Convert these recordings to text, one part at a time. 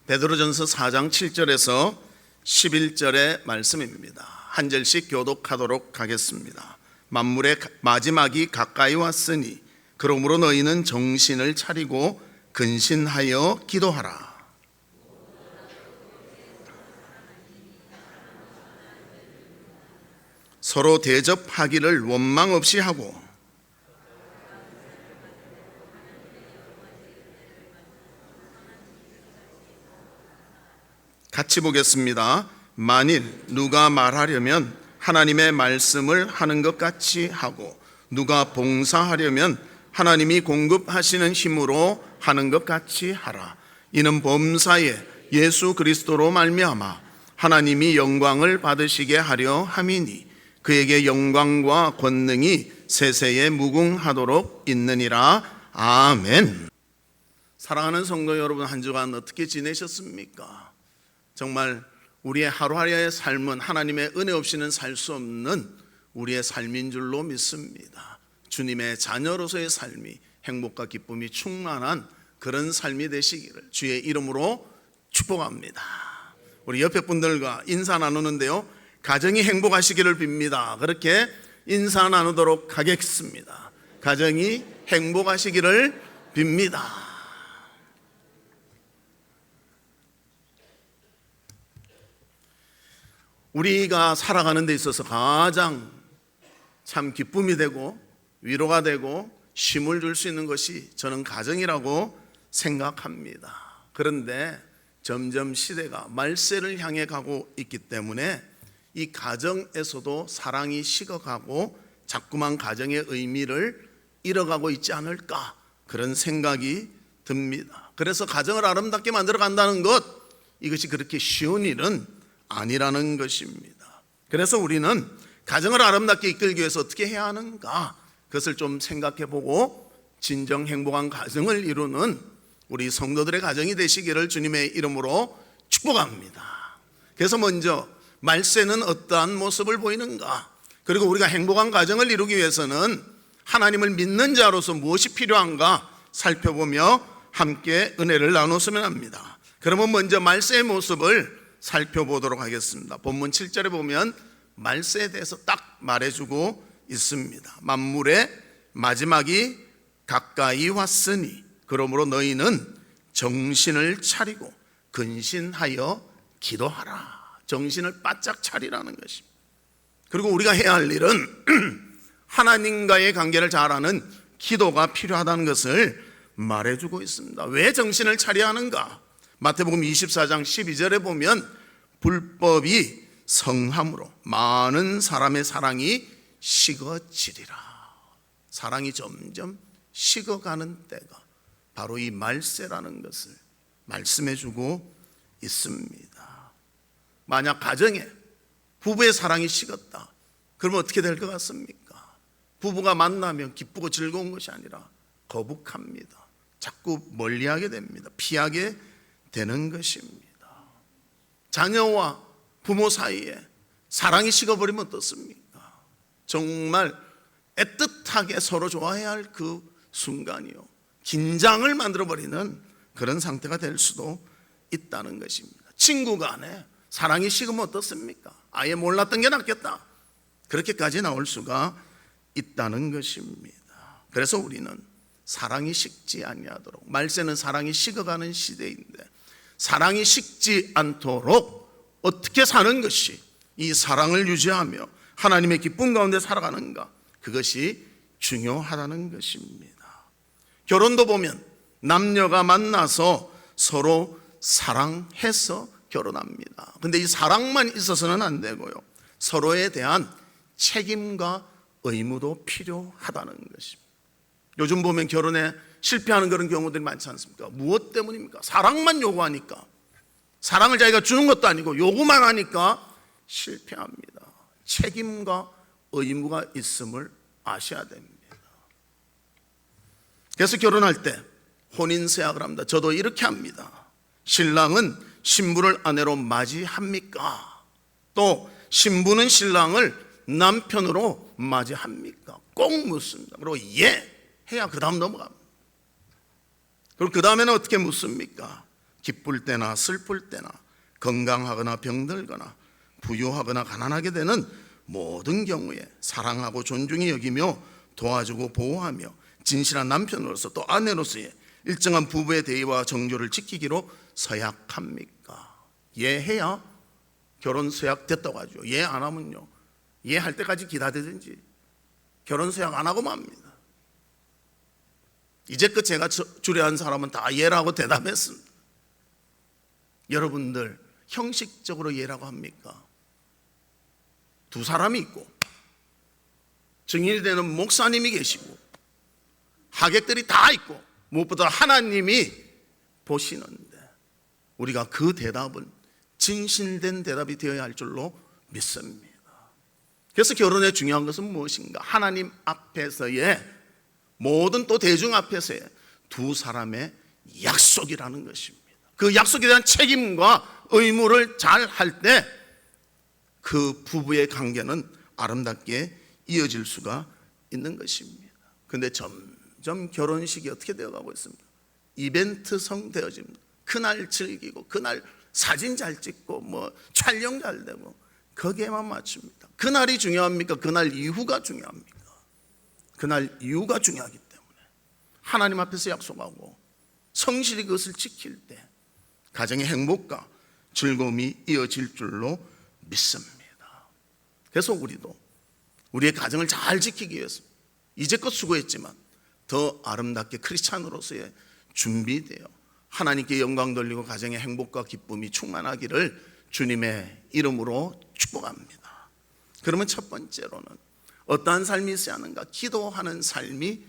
베드로전서 4장 7절에서 11절의 말씀입니다. 한 절씩 교독하도록 하겠습니다. 만물의 마지막이 가까이 왔으니 그러므로 너희는 정신을 차리고 근신하여 기도하라. 서로 대접하기를 원망 없이 하고 같이 보겠습니다. 만일 누가 말하려면 하나님의 말씀을 하는 것 같이 하고 누가 봉사하려면 하나님이 공급하시는 힘으로 하는 것 같이 하라. 이는 범사에 예수 그리스도로 말미암아 하나님이 영광을 받으시게 하려 함이니 그에게 영광과 권능이 세세에 무궁하도록 있느니라. 아멘. 사랑하는 성도 여러분, 한 주간 어떻게 지내셨습니까? 정말 우리의 하루하루의 삶은 하나님의 은혜 없이는 살 수 없는 우리의 삶인 줄로 믿습니다. 주님의 자녀로서의 삶이 행복과 기쁨이 충만한 그런 삶이 되시기를 주의 이름으로 축복합니다. 우리 옆에 분들과 인사 나누는데요, 가정이 행복하시기를 빕니다. 그렇게 인사 나누도록 하겠습니다. 가정이 행복하시기를 빕니다. 우리가 살아가는 데 있어서 가장 참 기쁨이 되고 위로가 되고 쉼을 줄 수 있는 것이 저는 가정이라고 생각합니다. 그런데 점점 시대가 말세를 향해 가고 있기 때문에 이 가정에서도 사랑이 식어가고 자꾸만 가정의 의미를 잃어가고 있지 않을까, 그런 생각이 듭니다. 그래서 가정을 아름답게 만들어 간다는 것, 이것이 그렇게 쉬운 일은 아니라는 것입니다. 그래서 우리는 가정을 아름답게 이끌기 위해서 어떻게 해야 하는가, 그것을 좀 생각해 보고 진정 행복한 가정을 이루는 우리 성도들의 가정이 되시기를 주님의 이름으로 축복합니다. 그래서 먼저 말세는 어떠한 모습을 보이는가, 그리고 우리가 행복한 가정을 이루기 위해서는 하나님을 믿는 자로서 무엇이 필요한가 살펴보며 함께 은혜를 나눴으면 합니다. 그러면 먼저 말세의 모습을 살펴보도록 하겠습니다. 본문 7절에 보면 말세에 대해서 딱 말해주고 있습니다. 만물의 마지막이 가까이 왔으니 그러므로 너희는 정신을 차리고 근신하여 기도하라. 정신을 바짝 차리라는 것입니다. 그리고 우리가 해야 할 일은 하나님과의 관계를 잘하는 기도가 필요하다는 것을 말해주고 있습니다. 왜 정신을 차려야 하는가? 마태복음 24장 12절에 보면 불법이 성함으로 많은 사람의 사랑이 식어지리라. 사랑이 점점 식어가는 때가 바로 이 말세라는 것을 말씀해주고 있습니다. 만약 가정에 부부의 사랑이 식었다, 그러면 어떻게 될 것 같습니까? 부부가 만나면 기쁘고 즐거운 것이 아니라 거북합니다. 자꾸 멀리하게 됩니다. 피하게 되는 것입니다. 자녀와 부모 사이에 사랑이 식어버리면 어떻습니까? 정말 애틋하게 서로 좋아해야 할 그 순간이요, 긴장을 만들어버리는 그런 상태가 될 수도 있다는 것입니다. 친구 간에 사랑이 식으면 어떻습니까? 아예 몰랐던 게 낫겠다, 그렇게까지 나올 수가 있다는 것입니다. 그래서 우리는 사랑이 식지 아니하도록, 말세는 사랑이 식어가는 시대인데 사랑이 식지 않도록 어떻게 사는 것이, 이 사랑을 유지하며 하나님의 기쁨 가운데 살아가는가, 그것이 중요하다는 것입니다. 결혼도 보면 남녀가 만나서 서로 사랑해서 결혼합니다. 근데 이 사랑만 있어서는 안 되고요, 서로에 대한 책임과 의무도 필요하다는 것입니다. 요즘 보면 결혼에 실패하는 그런 경우들이 많지 않습니까? 무엇 때문입니까? 사랑만 요구하니까, 사랑을 자기가 주는 것도 아니고 요구만 하니까 실패합니다. 책임과 의무가 있음을 아셔야 됩니다. 그래서 결혼할 때 혼인서약을 합니다. 저도 이렇게 합니다. 신랑은 신부를 아내로 맞이합니까? 또 신부는 신랑을 남편으로 맞이합니까? 꼭 묻습니다. 그리고 예 해야 그 다음 넘어갑니다. 그리고 그 다음에는 어떻게 묻습니까? 기쁠 때나 슬플 때나 건강하거나 병들거나 부유하거나 가난하게 되는 모든 경우에 사랑하고 존중히 여기며 도와주고 보호하며 진실한 남편으로서 또 아내로서의 일정한 부부의 대의와 정조를 지키기로 서약합니까? 예 해야 결혼 서약 됐다고 하죠. 예 안 하면요, 예 할 때까지 기다리든지 결혼 서약 안 하고 맙니다. 이제껏 제가 주례한 사람은 다 예라고 대답했습니다. 여러분들 형식적으로 예라고 합니까? 두 사람이 있고 증인이 되는 목사님이 계시고 하객들이 다 있고 무엇보다 하나님이 보시는데 우리가 그 대답은 진실된 대답이 되어야 할 줄로 믿습니다. 그래서 결혼의 중요한 것은 무엇인가? 하나님 앞에서의 모든 또 대중 앞에서의 두 사람의 약속이라는 것입니다. 그 약속에 대한 책임과 의무를 잘 할 때 그 부부의 관계는 아름답게 이어질 수가 있는 것입니다. 그런데 점점 결혼식이 어떻게 되어가고 있습니다. 이벤트성 되어집니다. 그날 즐기고 그날 사진 잘 찍고 뭐 촬영 잘 되고 거기에만 맞춥니다. 그날이 중요합니까? 그날 이후가 중요합니까? 그날 이후가 중요하기 때문에 하나님 앞에서 약속하고 성실히 그것을 지킬 때 가정의 행복과 즐거움이 이어질 줄로 믿습니다. 그래서 우리도 우리의 가정을 잘 지키기 위해서 이제껏 수고했지만 더 아름답게 크리스찬으로서의 준비되어 하나님께 영광 돌리고 가정의 행복과 기쁨이 충만하기를 주님의 이름으로 축복합니다. 그러면 첫 번째로는 어떠한 삶이 있어야 하는가? 기도하는 삶이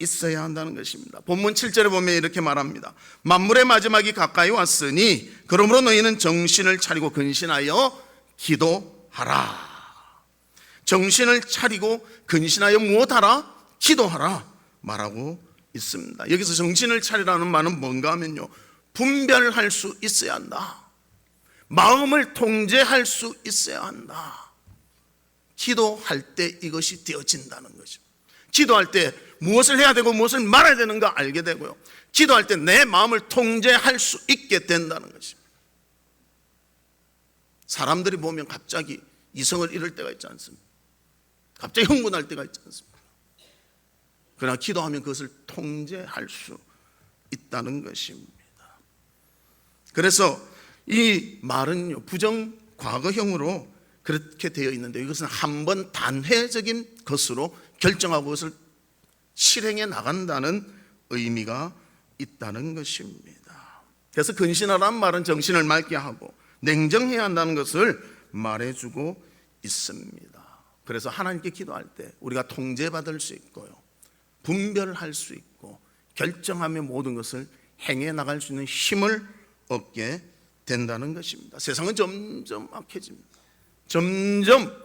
있어야 한다는 것입니다. 본문 7절에 보면 이렇게 말합니다. 만물의 마지막이 가까이 왔으니 그러므로 너희는 정신을 차리고 근신하여 기도하라. 정신을 차리고 근신하여 무엇하라? 기도하라 말하고 있습니다. 여기서 정신을 차리라는 말은 뭔가 하면요, 분별할 수 있어야 한다. 마음을 통제할 수 있어야 한다. 기도할 때 이것이 되어진다는 거죠. 기도할 때 무엇을 해야 되고 무엇을 말해야 되는가 알게 되고요, 기도할 때 내 마음을 통제할 수 있게 된다는 것입니다. 사람들이 보면 갑자기 이성을 잃을 때가 있지 않습니까? 갑자기 흥분할 때가 있지 않습니까? 그러나 기도하면 그것을 통제할 수 있다는 것입니다. 그래서 이 말은요, 부정 과거형으로 그렇게 되어 있는데 이것은 한 번 단회적인 것으로 결정하고 그것을 실행해 나간다는 의미가 있다는 것입니다. 그래서 근신하라는 말은 정신을 맑게 하고 냉정해야 한다는 것을 말해주고 있습니다. 그래서 하나님께 기도할 때 우리가 통제받을 수 있고요, 분별할 수 있고 결정하며 모든 것을 행해 나갈 수 있는 힘을 얻게 된다는 것입니다. 세상은 점점 악해집니다. 점점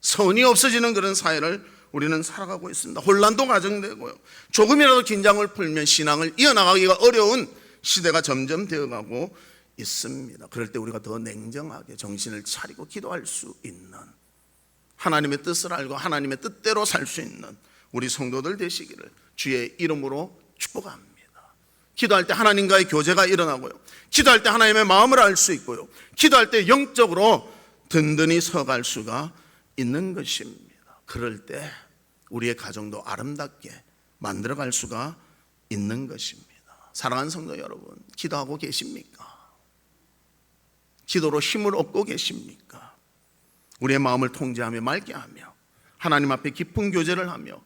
선이 없어지는 그런 사회를 우리는 살아가고 있습니다. 혼란도 가정되고요, 조금이라도 긴장을 풀면 신앙을 이어나가기가 어려운 시대가 점점 되어가고 있습니다. 그럴 때 우리가 더 냉정하게 정신을 차리고 기도할 수 있는, 하나님의 뜻을 알고 하나님의 뜻대로 살 수 있는 우리 성도들 되시기를 주의 이름으로 축복합니다. 기도할 때 하나님과의 교제가 일어나고요, 기도할 때 하나님의 마음을 알 수 있고요, 기도할 때 영적으로 든든히 서갈 수가 있는 것입니다. 그럴 때 우리의 가정도 아름답게 만들어갈 수가 있는 것입니다. 사랑하는 성도 여러분, 기도하고 계십니까? 기도로 힘을 얻고 계십니까? 우리의 마음을 통제하며 맑게 하며 하나님 앞에 깊은 교제를 하며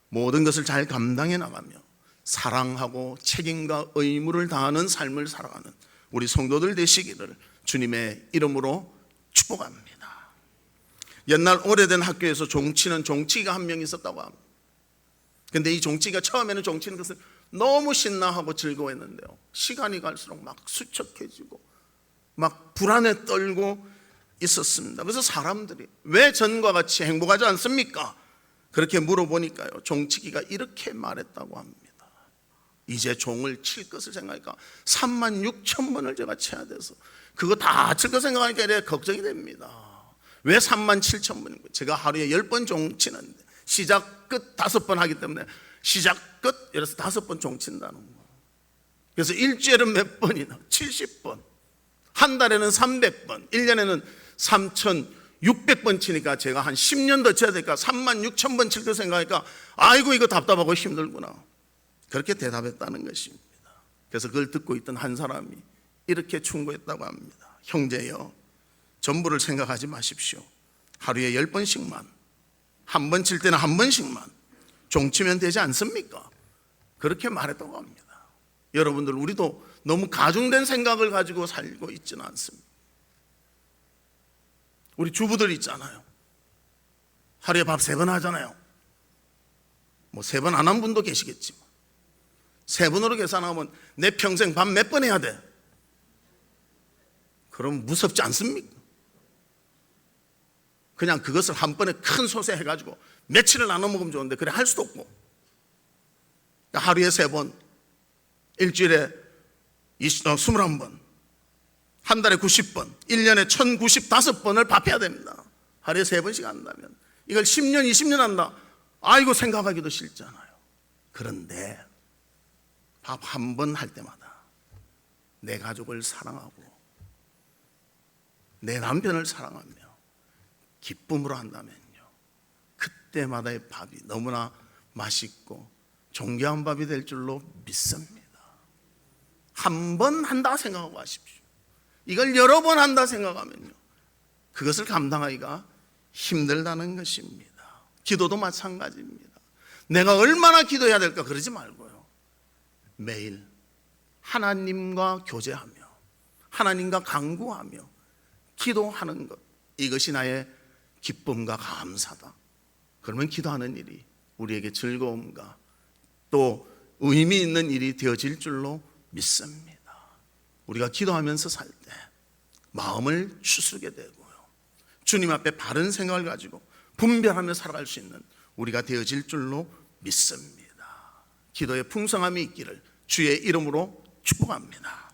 모든 것을 잘 감당해 나가며 사랑하고 책임과 의무를 다하는 삶을 살아가는 우리 성도들 되시기를 주님의 이름으로 축복합니다. 옛날 오래된 학교에서 종치는 종치가 한 명 있었다고 합니다. 그런데 이 종치가 처음에는 종치는 것을 너무 신나하고 즐거워했는데요, 시간이 갈수록 막 수척해지고 막 불안에 떨고 있었습니다. 그래서 사람들이 왜 전과 같이 행복하지 않습니까? 그렇게 물어보니까요, 종치기가 이렇게 말했다고 합니다. 이제 종을 칠 것을 생각하니까 36,000번을 제가 쳐야 돼서 그거 다 칠 것 생각하니까 이래 걱정이 됩니다. 왜 37,000번인가요? 제가 하루에 10번 종 치는데 시작 끝 5번 하기 때문에 시작 끝 이래서 5번 종 친다는 거. 그래서 일주일은 몇 번이나 70번, 한 달에는 300번, 1년에는 3,600번 치니까 제가 한 10년 더 쳐야 되니까 36,000번 칠 때 생각하니까 아이고 이거 답답하고 힘들구나, 그렇게 대답했다는 것입니다. 그래서 그걸 듣고 있던 한 사람이 이렇게 충고했다고 합니다. 형제여, 전부를 생각하지 마십시오. 하루에 10번씩만, 한 번 칠 때는 한 번씩만 종치면 되지 않습니까? 그렇게 말했다고 합니다. 여러분들, 우리도 너무 가중된 생각을 가지고 살고 있지는 않습니다. 우리 주부들 있잖아요. 하루에 밥 3번 하잖아요. 뭐 3번 안 한 분도 계시겠지만 3번으로 계산하면 내 평생 밥 몇 번 해야 돼? 그럼 무섭지 않습니까? 그냥 그것을 한 번에 큰 솥에 해가지고 며칠을 나눠 먹으면 좋은데 그래 할 수도 없고, 하루에 3번, 일주일에 21번, 한 달에 90번, 1년에 1095번을 밥해야 됩니다. 하루에 3번씩 한다면 이걸 10년, 20년 한다. 아이고 생각하기도 싫잖아요. 그런데 밥 한 번 할 때마다 내 가족을 사랑하고 내 남편을 사랑하며 기쁨으로 한다면요, 그때마다의 밥이 너무나 맛있고 존귀한 밥이 될 줄로 믿습니다. 한 번 한다 생각하고 하십시오. 이걸 여러 번 한다 생각하면요, 그것을 감당하기가 힘들다는 것입니다. 기도도 마찬가지입니다. 내가 얼마나 기도해야 될까 그러지 말고요, 매일 하나님과 교제하며 하나님과 간구하며 기도하는 것, 이것이 나의 기쁨과 감사다. 그러면 기도하는 일이 우리에게 즐거움과 또 의미 있는 일이 되어질 줄로 믿습니다. 우리가 기도하면서 살 때 마음을 추스르게 되고요, 주님 앞에 바른 생각을 가지고 분별하며 살아갈 수 있는 우리가 되어질 줄로 믿습니다. 기도에 풍성함이 있기를 주의 이름으로 축복합니다.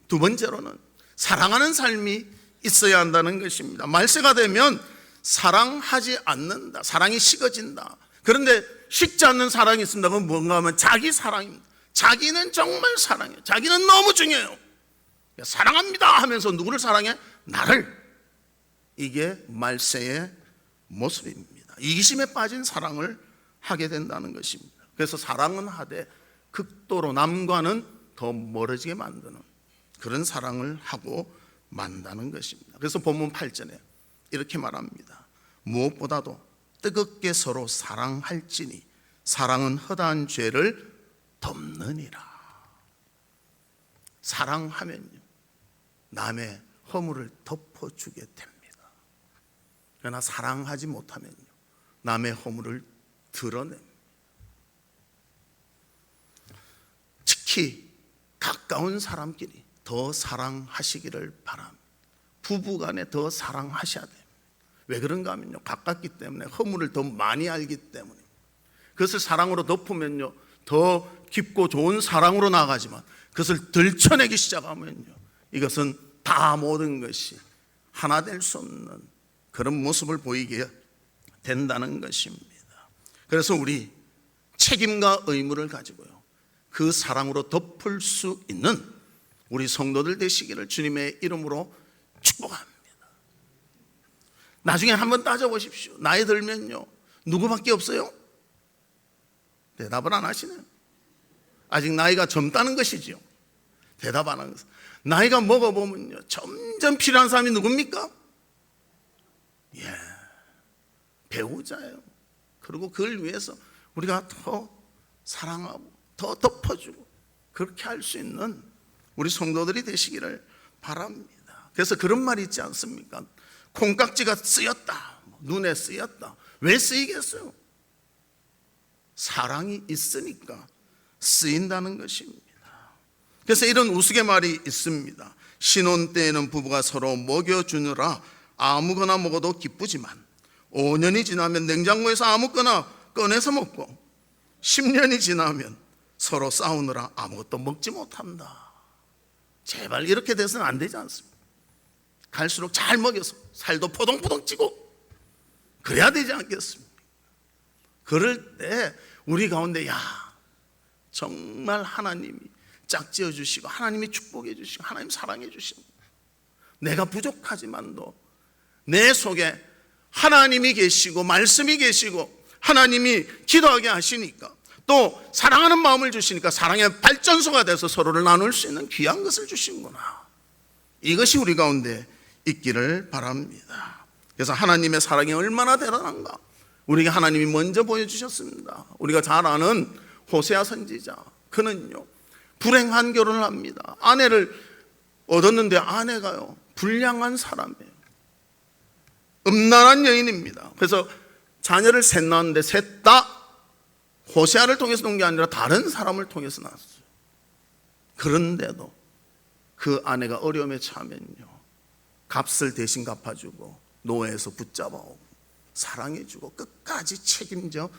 두 번째로는 사랑하는 삶이 있어야 한다는 것입니다. 말세가 되면 사랑하지 않는다, 사랑이 식어진다. 그런데 식지 않는 사랑이 있습니다. 그건 뭔가 하면 자기 사랑입니다. 자기는 정말 사랑해요. 자기는 너무 중요해요. 사랑합니다 하면서 누구를 사랑해? 나를. 이게 말세의 모습입니다. 이기심에 빠진 사랑을 하게 된다는 것입니다. 그래서 사랑은 하되 극도로 남과는 더 멀어지게 만드는 그런 사랑을 하고 만다는 것입니다. 그래서 본문 8절에 이렇게 말합니다. 무엇보다도 뜨겁게 서로 사랑할지니 사랑은 허다한 죄를 덮느니라. 사랑하면요, 남의 허물을 덮어주게 됩니다. 그러나 사랑하지 못하면요, 남의 허물을 드러냅니다. 특히 가까운 사람끼리 더 사랑하시기를 바랍니다. 부부간에 더 사랑하셔야 돼요. 왜 그런가 하면요, 가깝기 때문에 허물을 더 많이 알기 때문에. 그것을 사랑으로 덮으면요, 더 깊고 좋은 사랑으로 나가지만 그것을 들춰내기 시작하면요, 이것은 다 모든 것이 하나 될 수 없는 그런 모습을 보이게 된다는 것입니다. 그래서 우리 책임과 의무를 가지고요, 그 사랑으로 덮을 수 있는 우리 성도들 되시기를 주님의 이름으로 축복합니다. 나중에 한번 따져보십시오. 나이 들면요, 누구밖에 없어요? 대답을 안 하시네요. 아직 나이가 젊다는 것이죠. 대답 안 하는 것. 나이가 먹어보면요, 점점 필요한 사람이 누굽니까? 예, 배우자예요. 그리고 그걸 위해서 우리가 더 사랑하고 더 덮어주고 그렇게 할 수 있는 우리 성도들이 되시기를 바랍니다. 그래서 그런 말이 있지 않습니까? 콩깍지가 쓰였다, 눈에 쓰였다. 왜 쓰이겠어요? 사랑이 있으니까 쓰인다는 것입니다. 그래서 이런 우스갯말이 있습니다. 신혼 때에는 부부가 서로 먹여주느라 아무거나 먹어도 기쁘지만 5년이 지나면 냉장고에서 아무거나 꺼내서 먹고 10년이 지나면 서로 싸우느라 아무것도 먹지 못한다. 제발 이렇게 돼서는 안 되지 않습니까? 갈수록 잘 먹여서 살도 포동포동 찌고 그래야 되지 않겠습니까? 그럴 때 우리 가운데 정말 하나님이 짝지어 주시고 하나님이 축복해 주시고 하나님 사랑해 주십니다. 내가 부족하지만도 내 속에 하나님이 계시고 말씀이 계시고 하나님이 기도하게 하시니까 또 사랑하는 마음을 주시니까 사랑의 발전소가 돼서 서로를 나눌 수 있는 귀한 것을 주시는구나. 이것이 우리 가운데 있기를 바랍니다. 그래서 하나님의 사랑이 얼마나 대단한가 우리에게 하나님이 먼저 보여주셨습니다. 우리가 잘 아는 호세아 선지자, 그는요 불행한 결혼을 합니다. 아내를 얻었는데 아내가요 불량한 사람이에요. 음란한 여인입니다. 그래서 자녀를 셋 낳았는데 셋 다 호세아를 통해서 낳은 게 아니라 다른 사람을 통해서 낳았어요. 그런데도 그 아내가 어려움에 처하면요 값을 대신 갚아주고 노예에서 붙잡아오고 사랑해주고 끝까지 책임져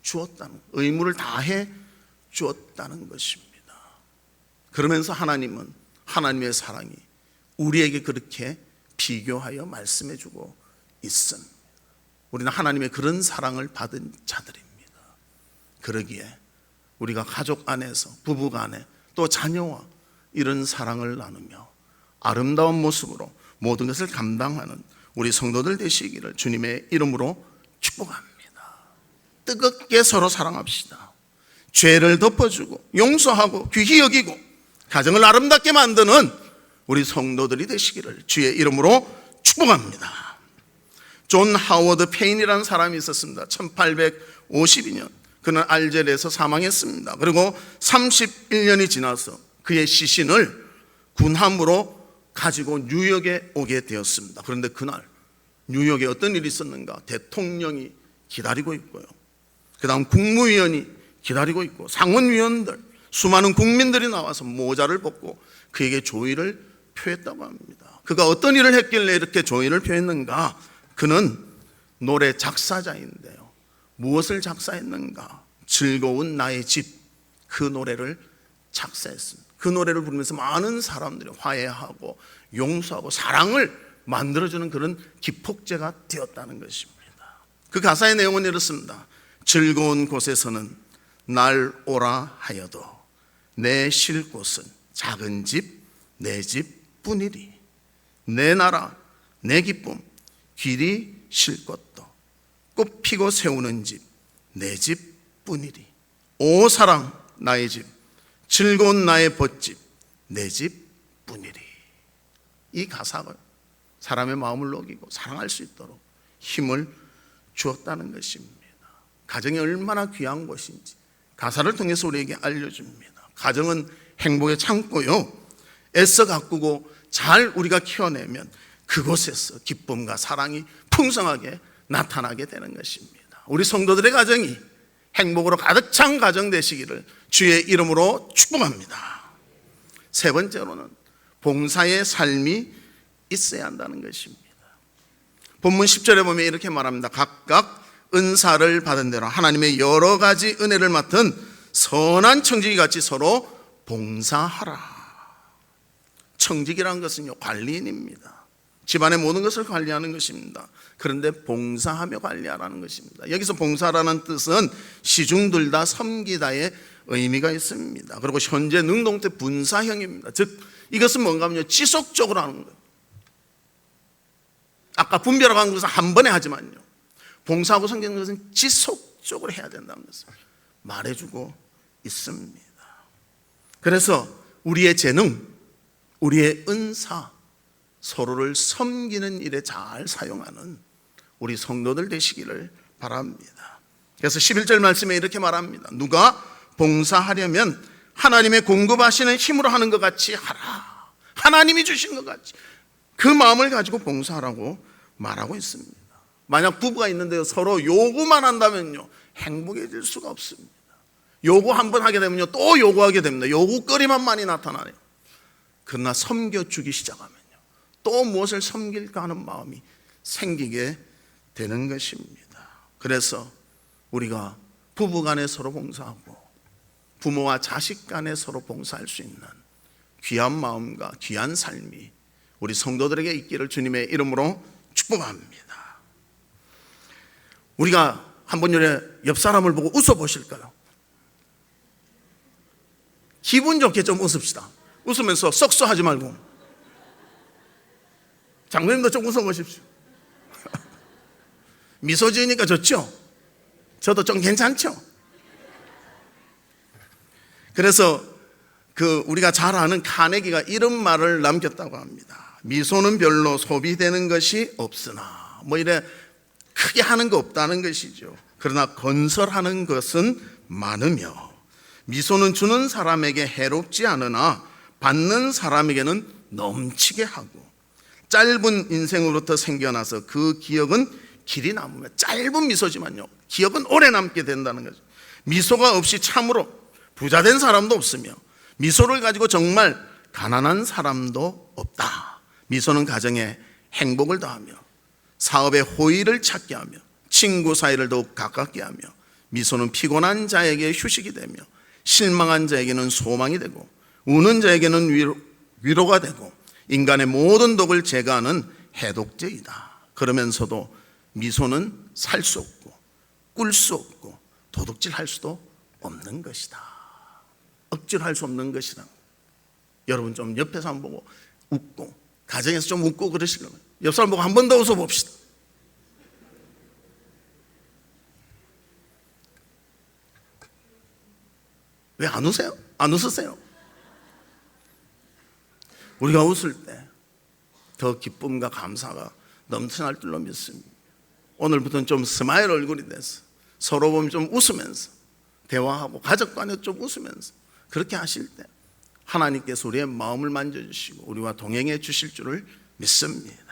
주었다는, 의무를 다해 주었다는 것입니다. 그러면서 하나님은 하나님의 사랑이 우리에게 그렇게 비교하여 말씀해주고 있습니다. 우리는 하나님의 그런 사랑을 받은 자들입니다. 그러기에 우리가 가족 안에서, 부부 간에, 또 자녀와 이런 사랑을 나누며 아름다운 모습으로 모든 것을 감당하는 우리 성도들 되시기를 주님의 이름으로 축복합니다. 뜨겁게 서로 사랑합시다. 죄를 덮어주고 용서하고 귀히 여기고 가정을 아름답게 만드는 우리 성도들이 되시기를 주의 이름으로 축복합니다. 존 하워드 페인이라는 사람이 있었습니다. 1852년 그는 알제리에서 사망했습니다. 그리고 31년이 지나서 그의 시신을 군함으로 가지고 뉴욕에 오게 되었습니다. 그런데 그날 뉴욕에 어떤 일이 있었는가? 대통령이 기다리고 있고요, 그 다음 국무위원이 기다리고 있고 상원위원들, 수많은 국민들이 나와서 모자를 벗고 그에게 조의를 표했다고 합니다. 그가 어떤 일을 했길래 이렇게 조의를 표했는가? 그는 노래 작사자인데요, 무엇을 작사했는가? 즐거운 나의 집, 그 노래를 작사했습니다. 그 노래를 부르면서 많은 사람들이 화해하고 용서하고 사랑을 만들어주는 그런 기폭제가 되었다는 것입니다. 그 가사의 내용은 이렇습니다. 즐거운 곳에서는 날 오라 하여도 내 쉴 곳은 작은 집, 내 집뿐이리. 내 나라, 내 기쁨, 길이 쉴 것도 꽃 피고 세우는 집, 내 집뿐이리. 오 사랑 나의 집, 즐거운 나의 벗집, 내 집뿐이리. 이 가사가 사람의 마음을 녹이고 사랑할 수 있도록 힘을 주었다는 것입니다. 가정이 얼마나 귀한 것인지 가사를 통해서 우리에게 알려줍니다. 가정은 행복의 창고요, 애써 가꾸고 잘 우리가 키워내면 그곳에서 기쁨과 사랑이 풍성하게 나타나게 되는 것입니다. 우리 성도들의 가정이 행복으로 가득 찬 가정 되시기를 주의 이름으로 축복합니다. 세 번째로는 봉사의 삶이 있어야 한다는 것입니다. 본문 10절에 보면 이렇게 말합니다. 각각 은사를 받은 대로 하나님의 여러 가지 은혜를 맡은 선한 청지기 같이 서로 봉사하라. 청지기라는 것은요, 관리인입니다. 집안의 모든 것을 관리하는 것입니다. 그런데 봉사하며 관리하라는 것입니다. 여기서 봉사라는 뜻은 시중들다 섬기다의 의미가 있습니다. 그리고 현재 능동태 분사형입니다. 즉 이것은 뭔가 하면요, 지속적으로 하는 거예요. 아까 분별하고 한 것은 한 번에 하지만요, 봉사하고 섬기는 것은 지속적으로 해야 된다는 것을 말해주고 있습니다. 그래서 우리의 재능, 우리의 은사, 서로를 섬기는 일에 잘 사용하는 우리 성도들 되시기를 바랍니다. 그래서 11절 말씀에 이렇게 말합니다. 누가 봉사하려면 하나님의 공급하시는 힘으로 하는 것 같이 하라. 하나님이 주신 것 같이 그 마음을 가지고 봉사하라고 말하고 있습니다. 만약 부부가 있는데요, 서로 요구만 한다면요, 행복해질 수가 없습니다. 요구 한번 하게 되면요, 또 요구하게 됩니다. 요구거리만 많이 나타나요. 그러나 섬겨주기 시작하면요, 또 무엇을 섬길까 하는 마음이 생기게 되는 것입니다. 그래서 우리가 부부 간에 서로 봉사하고 부모와 자식 간에 서로 봉사할 수 있는 귀한 마음과 귀한 삶이 우리 성도들에게 있기를 주님의 이름으로 축복합니다. 우리가 한번 옆 사람을 보고 웃어 보실까요? 기분 좋게 좀 웃읍시다. 웃으면서 썩소하지 말고. 장로님도 좀 웃어보십시오. 미소 지으니까 좋죠? 저도 좀 괜찮죠? 그래서 우리가 잘 아는 카네기가 이런 말을 남겼다고 합니다. 미소는 별로 소비되는 것이 없으나, 이래 크게 하는 거 없다는 것이죠. 그러나 건설하는 것은 많으며, 미소는 주는 사람에게 해롭지 않으나 받는 사람에게는 넘치게 하고, 짧은 인생으로부터 생겨나서 그 기억은 길이 남으며, 짧은 미소지만요 기억은 오래 남게 된다는 거죠. 미소가 없이 참으로 부자된 사람도 없으며, 미소를 가지고 정말 가난한 사람도 없다. 미소는 가정에 행복을 더하며, 사업에 호의를 찾게 하며, 친구 사이를 더욱 가깝게 하며, 미소는 피곤한 자에게 휴식이 되며, 실망한 자에게는 소망이 되고, 우는 자에게는 위로가 되고, 인간의 모든 독을 제거하는 해독제이다. 그러면서도 미소는 살 수 없고 꿀 수 없고 도둑질할 수도 없는 것이다. 억지로 할 수 없는 것이다. 여러분 좀 옆에서 한번 보고 웃고, 가정에서 좀 웃고 그러시려면 옆 사람 보고 한 번 더 웃어봅시다. 왜 안 웃으세요? 안 웃으세요? 우리가 웃을 때 더 기쁨과 감사가 넘쳐날 줄로 믿습니다. 오늘부터는 좀 스마일 얼굴이 돼서 서로 보면 좀 웃으면서 대화하고, 가족 간에 좀 웃으면서 그렇게 하실 때 하나님께서 우리의 마음을 만져주시고 우리와 동행해 주실 줄을 믿습니다.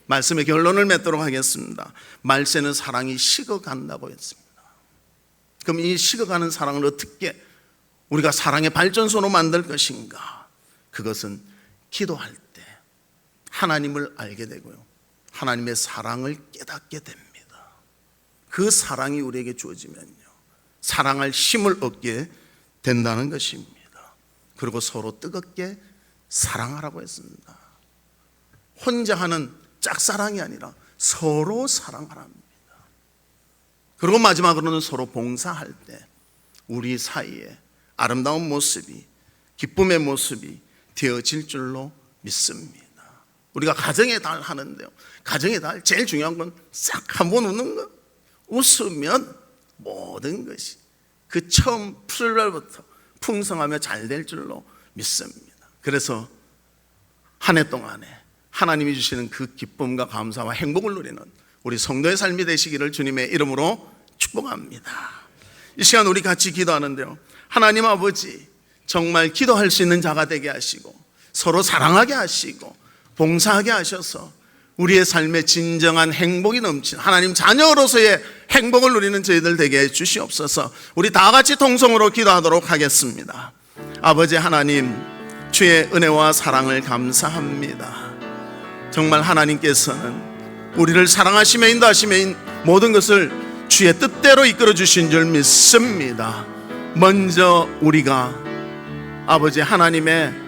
말씀의 결론을 맺도록 하겠습니다. 말세는 사랑이 식어간다고 했습니다. 그럼 이 식어가는 사랑을 어떻게 우리가 사랑의 발전소로 만들 것인가? 그것은 기도할 때 하나님을 알게 되고요, 하나님의 사랑을 깨닫게 됩니다. 그 사랑이 우리에게 주어지면요, 사랑할 힘을 얻게 된다는 것입니다. 그리고 서로 뜨겁게 사랑하라고 했습니다. 혼자 하는 짝사랑이 아니라 서로 사랑하랍니다. 그리고 마지막으로는 서로 봉사할 때 우리 사이에 아름다운 모습이, 기쁨의 모습이 되어질 줄로 믿습니다. 우리가 가정의 달 하는데요, 가정의 달 제일 중요한 건 싹 한번 웃는 거. 웃으면 모든 것이 그 처음 출발부터 풍성하며 잘 될 줄로 믿습니다. 그래서 한 해 동안에 하나님이 주시는 그 기쁨과 감사와 행복을 누리는 우리 성도의 삶이 되시기를 주님의 이름으로 축복합니다. 이 시간 우리 같이 기도하는데요, 하나님 아버지, 정말 기도할 수 있는 자가 되게 하시고 서로 사랑하게 하시고 봉사하게 하셔서 우리의 삶에 진정한 행복이 넘치는 하나님 자녀로서의 행복을 누리는 저희들 되게 해 주시옵소서. 우리 다 같이 통성으로 기도하도록 하겠습니다. 아버지 하나님, 주의 은혜와 사랑을 감사합니다. 정말 하나님께서는 우리를 사랑하시며 인도하시며 모든 것을 주의 뜻대로 이끌어 주신 줄 믿습니다. 먼저 우리가 아버지 하나님의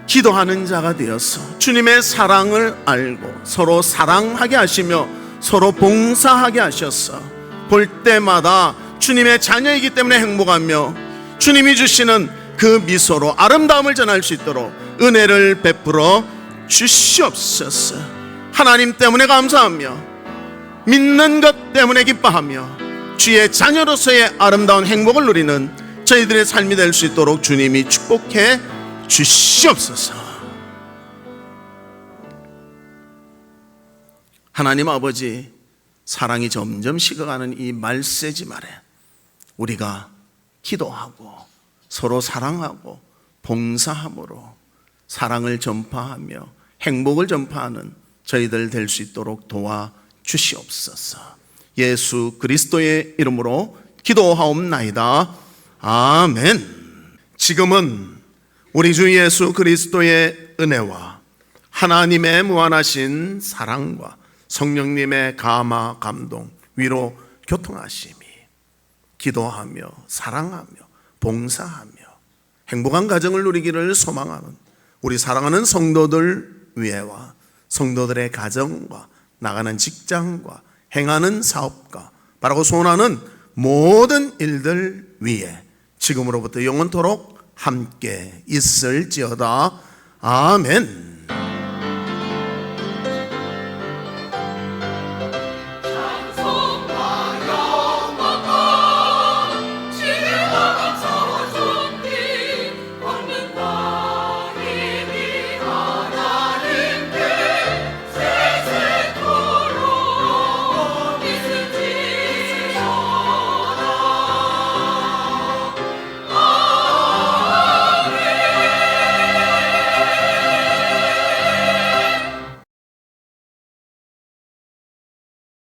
기도하는 자가 되어서 주님의 사랑을 알고 서로 사랑하게 하시며 서로 봉사하게 하셔서 볼 때마다 주님의 자녀이기 때문에 행복하며 주님이 주시는 그 미소로 아름다움을 전할 수 있도록 은혜를 베풀어 주시옵소서. 하나님 때문에 감사하며 믿는 것 때문에 기뻐하며 주의 자녀로서의 아름다운 행복을 누리는 저희들의 삶이 될 수 있도록 주님이 축복해 주시옵소서. 하나님 아버지, 사랑이 점점 식어가는 이 말세지 말에 우리가 기도하고 서로 사랑하고 봉사함으로 사랑을 전파하며 행복을 전파하는 저희들 될 수 있도록 도와주시옵소서. 예수 그리스도의 이름으로 기도하옵나이다. 아멘. 지금은 우리 주 예수 그리스도의 은혜와 하나님의 무한하신 사랑과 성령님의 감화, 감동, 위로, 교통하심이 기도하며 사랑하며 봉사하며 행복한 가정을 누리기를 소망하는 우리 사랑하는 성도들 위에와 성도들의 가정과 나가는 직장과 행하는 사업과 바라고 소원하는 모든 일들 위에 지금으로부터 영원토록 함께 있을지어다. 아멘.